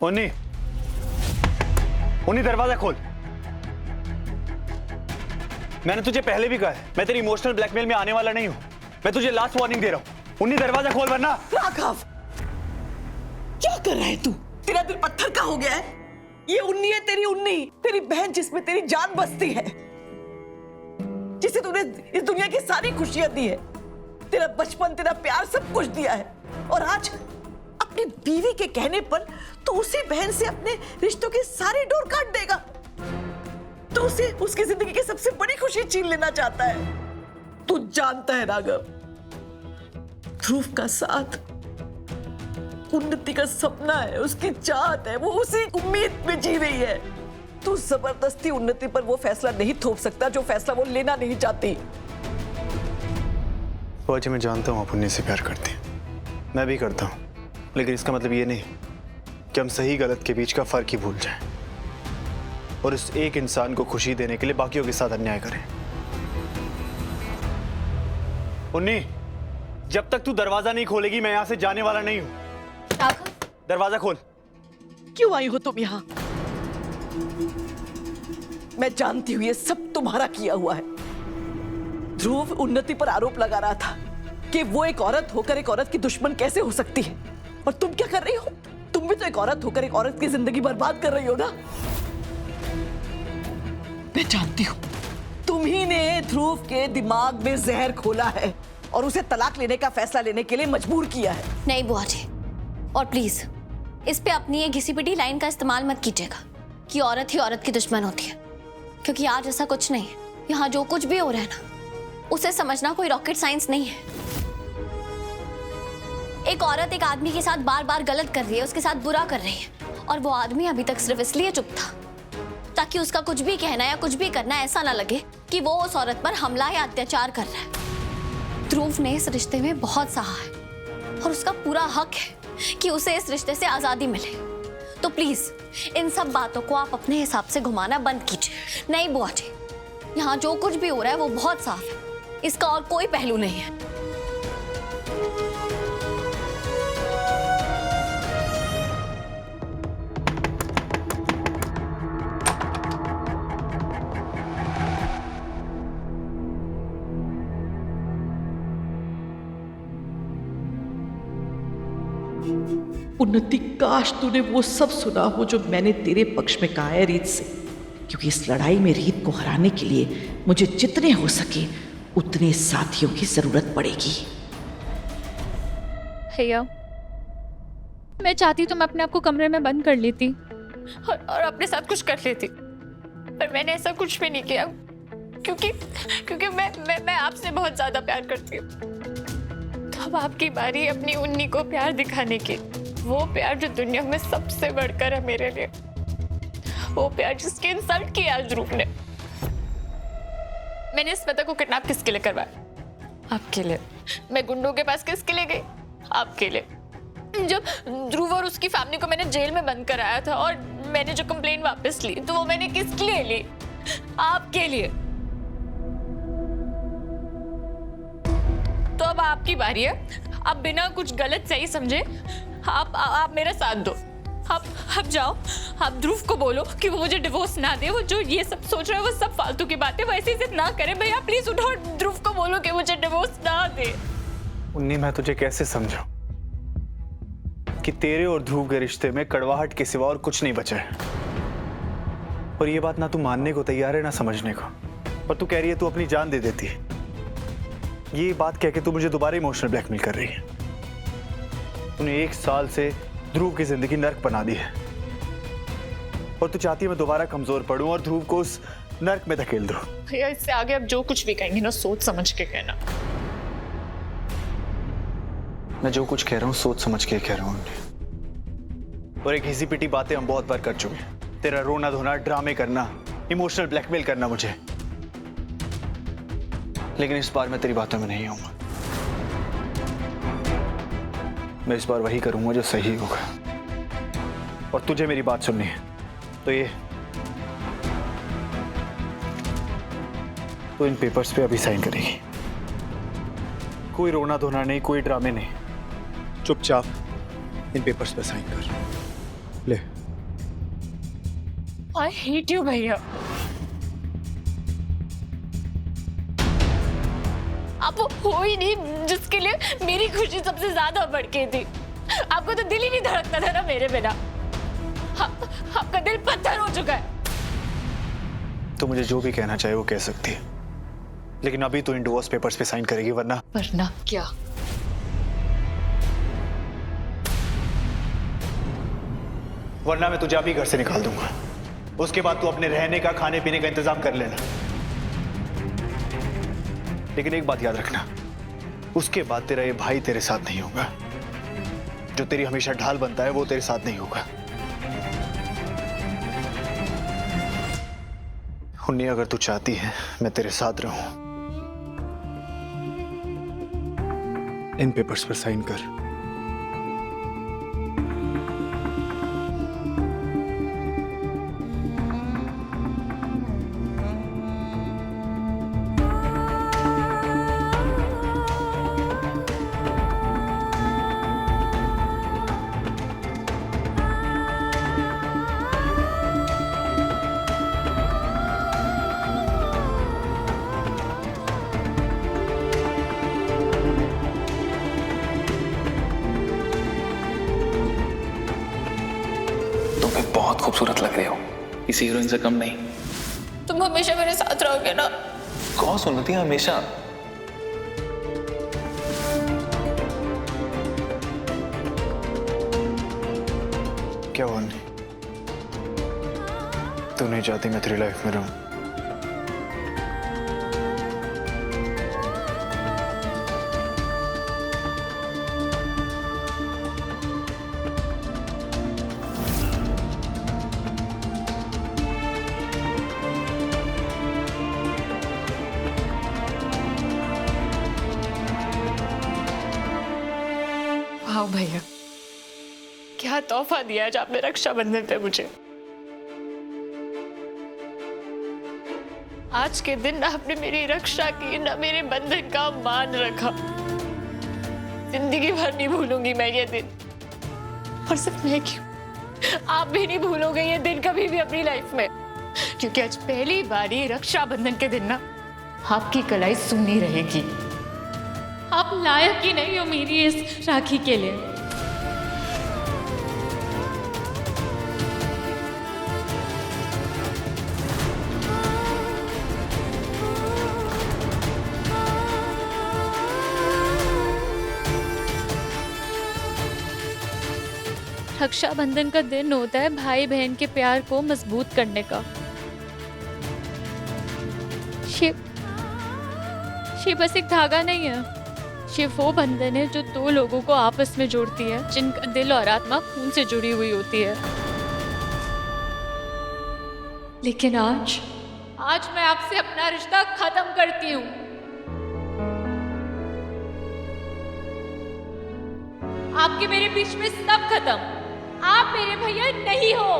उन्नी, उन्नी दरवाजा खोल। मैंने तुझे पहले भी कहा है, मैं तेरी इमोशनल ब्लैकमेल में आने वाला नहीं हूं। मैं तुझे लास्ट वार्निंग दे रहा हूं। उन्नी दरवाजा खोल वरना। राघव, क्या कर रहा है तू? तेरा दिल पत्थर का हो गया है। ये उन्नी है, तेरी उन्नी, तेरी बहन जिसमें तेरी जान बसती है, जिसे तूने इस दुनिया की सारी खुशियां दी है, तेरा बचपन, तेरा प्यार, सब कुछ दिया है। और आज अपनी बीवी के कहने पर तो उसी बहन से अपने रिश्तों की सारी डोर काट देगा। तो उसे उसकी जिंदगी की सबसे बड़ी खुशी छीन लेना चाहता है। तू जानता है राघव, ध्रुव का साथ उन्नति का सपना है, उसकी चाहत है, वो उसी उम्मीद में जी रही है। तू जबरदस्ती उन्नति पर वो फैसला नहीं थोप सकता जो फैसला वो लेना नहीं चाहती। वजह मैं जानता हूँ आप उन्नी से प्यार करती हैं, मैं भी करता हूँ, लेकिन इसका मतलब ये नहीं कि हम सही गलत के बीच का फर्क ही भूल जाएं और इस एक इंसान को खुशी देने के लिए बाकियों के साथ अन्याय करें। उन्नी, जब तक तू दरवाजा नहीं खोलेगी मैं यहां से जाने वाला नहीं हूं। दरवाजा खोल। क्यों आई हो तुम यहाँ? मैं जानती हूँ ये सब तुम्हारा किया हुआ है। ध्रुव उन्नति पर आरोप लगा रहा था कि वो एक औरत होकर एक औरत की दुश्मन कैसे हो सकती है, और तुम क्या कर रही हो? तुम भी तो एक औरत होकर एक औरत की जिंदगी बर्बाद कर रही हो ना। मैं जानती हूँ तुम ही ने ध्रुव के दिमाग में जहर खोला है और उसे तलाक लेने का फैसला लेने के लिए मजबूर किया है। नहीं बुआ जी, और प्लीज इस पे अपनी ये घिसी पिटी लाइन का इस्तेमाल मत कीजिएगा कि औरत ही औरत की दुश्मन होती है, क्योंकि आज ऐसा कुछ नहीं है। यहाँ जो कुछ भी हो रहा है ना, उसे समझना कोई रॉकेट साइंस नहीं है। एक औरत एक आदमी के साथ बार बार गलत कर रही है, उसके साथ बुरा कर रही है, और वो आदमी अभी तक सिर्फ इसलिए चुप था ताकि उसका कुछ भी कहना या कुछ भी करना ऐसा ना लगे कि वो उस औरत पर हमला या अत्याचार कर रहा है। ध्रुव ने इस रिश्ते में बहुत सहा है और उसका पूरा हक है कि उसे इस रिश्ते से आजादी मिले। तो प्लीज इन सब बातों को आप अपने हिसाब से घुमाना बंद कीजिए। नहीं बुआ जी, यहाँ जो कुछ भी हो रहा है वो बहुत साफ है, इसका और कोई पहलू नहीं है। उन्नति, काश तूने वो सब सुना हो जो मैंने तेरे पक्ष में कहा है रीत से, क्योंकि इस लड़ाई में रीत को हराने के लिए मुझे जितने हो सके उतने साथियों की जरूरत पड़ेगी। भैया, मैं चाहती तो मैं अपने आप को कमरे में बंद कर लेती और अपने साथ कुछ कर लेती, पर मैंने ऐसा कुछ भी नहीं किया क्योंकि मैं आपसे बहुत ज्यादा प्यार करती हूँ। तो अब आपकी बारी अपनी उन्नी को प्यार दिखाने की, वो प्यार जो दुनिया में सबसे बढ़कर है मेरे लिए, वो प्यार जिसकी इंसल्ट की आज ध्रुव ने। मैंने स्मिता को किडनैप किसके लिए करवाया? आपके लिए। मैं गुंडों के पास किसके लिए गई? आपके लिए। जब ध्रुव और उसकी फैमिली को मैंने जेल में बंद कराया था और मैंने जो कंप्लेंट वापस ली, तो वो मैंने किसके लिए ली? आपके लिए। तो अब आपकी बारी है। आप बिना कुछ गलत सही समझे आप मेरा साथ दो। आप जाओ, आप ध्रुव को बोलो कि वो मुझे डिवोर्स ना दे। वो जो ये सब सोच रहा है वो सब फालतू की बातें, वैसे ही ना करे। भैया प्लीज उठो और ध्रुव को बोलो कि मुझे डिवोर्स ना दे। उन्नी, मैं तुझे कैसे समझाऊं कि तेरे और ध्रुव के रिश्ते में कड़वाहट के सिवा और कुछ नहीं बचा है। और ये बात ना तू मानने को तैयार है ना समझने को, पर तू कह रही है तू अपनी जान दे देती है। ये बात कह के तू मुझे दोबारा इमोशनल ब्लैकमेल कर रही है। तूने 1 साल से ध्रुव की जिंदगी नर्क बना दी है और तू चाहती है मैं दोबारा कमजोर पड़ूं और ध्रुव को उस नर्क में धकेल दूं। भैया इससे आगे आप जो कुछ भी कहेंगे ना, सोच समझ के कहना। मैं जो कुछ कह रहा हूं सोच समझ के कह रहा हूं। और एक घिसी पिटी बातें हम बहुत बार कर चुके हैं। तेरा रोना धोना, ड्रामे करना, इमोशनल ब्लैकमेल करना मुझे, लेकिन इस बार मैं तेरी बातों में नहीं आऊंगा। मैं इस बार वही करूंगा जो सही होगा। और तुझे मेरी बात सुननी है तो ये तो इन पेपर्स पे अभी साइन करेगी। कोई रोना धोना नहीं, कोई ड्रामे नहीं, चुपचाप इन पेपर्स पे साइन कर। ले। I hate you भैया। आप वो हो ही नहीं जिसके लिए मेरी खुशी सबसे ज्यादा बढ़के थी। आपको तो दिल ही नहीं धड़कता था ना मेरे बिना। आपका दिल पत्थर हो चुका है। तो मुझे जो भी कहना चाहे वो कह सकती है, लेकिन अभी तो इन डिवोर्स पेपर्स पे साइन करेगी, वरना क्या? वरना मैं तुझे अभी घर से निकाल दूंगा। उसके बाद तू अपने रहने का, खाने पीने का इंतजाम कर लेना। लेकिन एक बात याद रखना, उसके बाद तेरा ये भाई तेरे साथ नहीं होगा। जो तेरी हमेशा ढाल बनता है वो तेरे साथ नहीं होगा। उन्नी, अगर तू चाहती है मैं तेरे साथ रहूं, इन पेपर्स पर साइन कर। बहुत खूबसूरत लग रहे हो, किसी हीरोइन से कम नहीं। तुम हमेशा मेरे साथ रहोगे ना? कौन सुनती है हमेशा? क्या हुआ नहीं? तू नहीं चाहती मैं तेरी लाइफ में रहूं? वाह भैया, क्या तोहफा दिया आज आपने रक्षाबंधन पे मुझे। आज के दिन आपने मेरी रक्षा की, ना मेरे बंधन का मान रखा। जिंदगी भर नहीं भूलूंगी मैं ये दिन। और सिर्फ मैं क्यों, आप भी नहीं भूलोगे ये दिन कभी भी अपनी लाइफ में। क्योंकि आज पहली बारी रक्षाबंधन के दिन ना आपकी कलाई सूनी रहेगी। आप लायक ही नहीं हो मेरी इस राखी के लिए। रक्षाबंधन का दिन होता है भाई बहन के प्यार को मजबूत करने का। ये बस एक धागा नहीं है, ये वो बंधन है जो दो लोगों को आपस में जोड़ती है, जिनका दिल और आत्मा खून से जुड़ी हुई होती है। लेकिन आज मैं आपसे अपना रिश्ता खत्म करती हूँ। आपके मेरे बीच में सब खत्म। आप मेरे भैया नहीं हो।